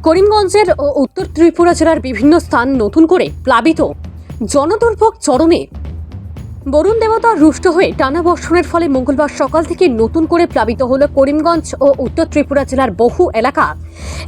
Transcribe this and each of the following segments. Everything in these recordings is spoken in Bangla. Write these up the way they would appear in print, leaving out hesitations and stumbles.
করিমগঞ্জের ও উত্তর ত্রিপুরা জেলার বিভিন্ন স্থান নতুন করে প্লাবিত, জনদুর্ভোগ চরমে। বরুণ দেবতা রুষ্ট হয়ে টানা বর্ষণের ফলে মঙ্গলবার সকাল থেকে নতুন করে প্লাবিত হলো করিমগঞ্জ ও উত্তর ত্রিপুরা জেলার বহু এলাকা।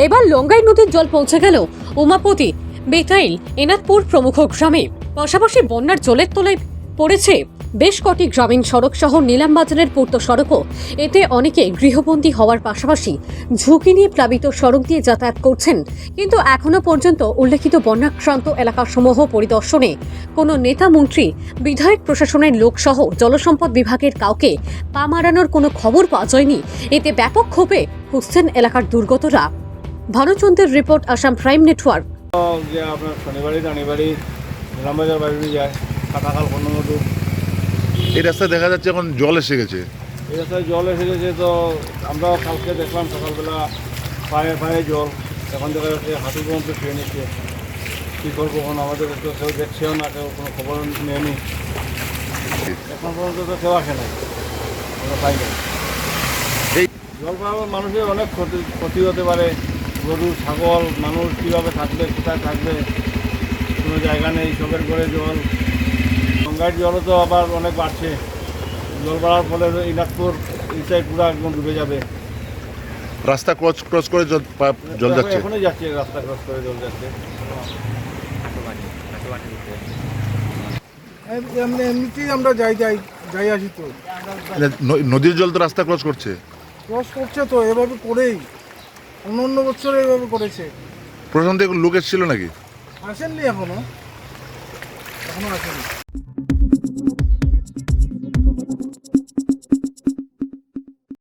এবার লঙ্গাই নদীর জল পৌঁছে গেল উমাপতি, বেতাইল, এনাদপুর প্রমুখ গ্রামে। পাশাপাশি বন্যার জলের তলায় পড়েছে বেশ কটি গ্রামীণ সড়ক সহ নিলামবাজারের পূর্ত সড়কও। এতে অনেকে গৃহবন্দী হওয়ার পাশাপাশি ঝুঁকি নিয়ে প্লাবিত সড়ক দিয়ে যাতায়াত করছেন। কিন্তু এখনো পর্যন্ত উল্লেখিত বন্যাক্রান্ত এলাকাসমূহ পরিদর্শনে কোনো নেতা, মন্ত্রী, বিধায়ক, প্রশাসনের লোক সহ জলসম্পদ বিভাগের কাউকে পা মারানোর কোনো খবর পাওয়া যায়নি। এতে ব্যাপক ক্ষোভে ফুঁসছেন এলাকার দুর্গতরা। ভানুচন্দ্রের রিপোর্ট, আসাম প্রাইম নেটওয়ার্ক। যে আপনার শনিবারই রানিবাড়ি নিলামবাজার বাড়ি যায় কাটাকাল কর্ণমধু। এই রাস্তায় দেখা যাচ্ছে এখন জল এসে গেছে। এই রাস্তায় জল এসে গেছে, তো আমরাও কালকে দেখলাম সকালবেলা পায়ে পায়ে জল, এখন দেখা যাচ্ছে হাঁটু পর্যন্ত শুয়ে নিচ্ছে। কী করবো, এখন আমাদের তো কেউ দেখছেও না, কেউ কোনো খবর নেয়নি। এখন পর্যন্ত তো কেউ আসে না, আমরা পাই না। এই জল পাওয়ার মানুষের অনেক ক্ষতি হতে পারে। গরু, ছাগল, মানুষ কীভাবে থাকবে, কোথায় থাকবে, কোনো জায়গা নেই, সবের করে জল। গঙ্গার জলও তো আবার অনেক বাড়ছে। জল বাড়ার ফলে ইনাদপুর এই সাইড পুরো একদম ডুবে যাবে। রাস্তা ক্রস করে জল যাচ্ছে। এখনই যাচ্ছে, রাস্তা ক্রস করে জল যাচ্ছে। এমনিতেই আমরা যাই আসি, তো নদীর জল তো রাস্তা ক্রস করছে। ক্রস করছে তো এভাবে করেই, অন্য বছরে এভাবে করেছে। প্রশাসন থেকে লোক এসেছিল নাকি? আসেননি, এখনো আসেনি।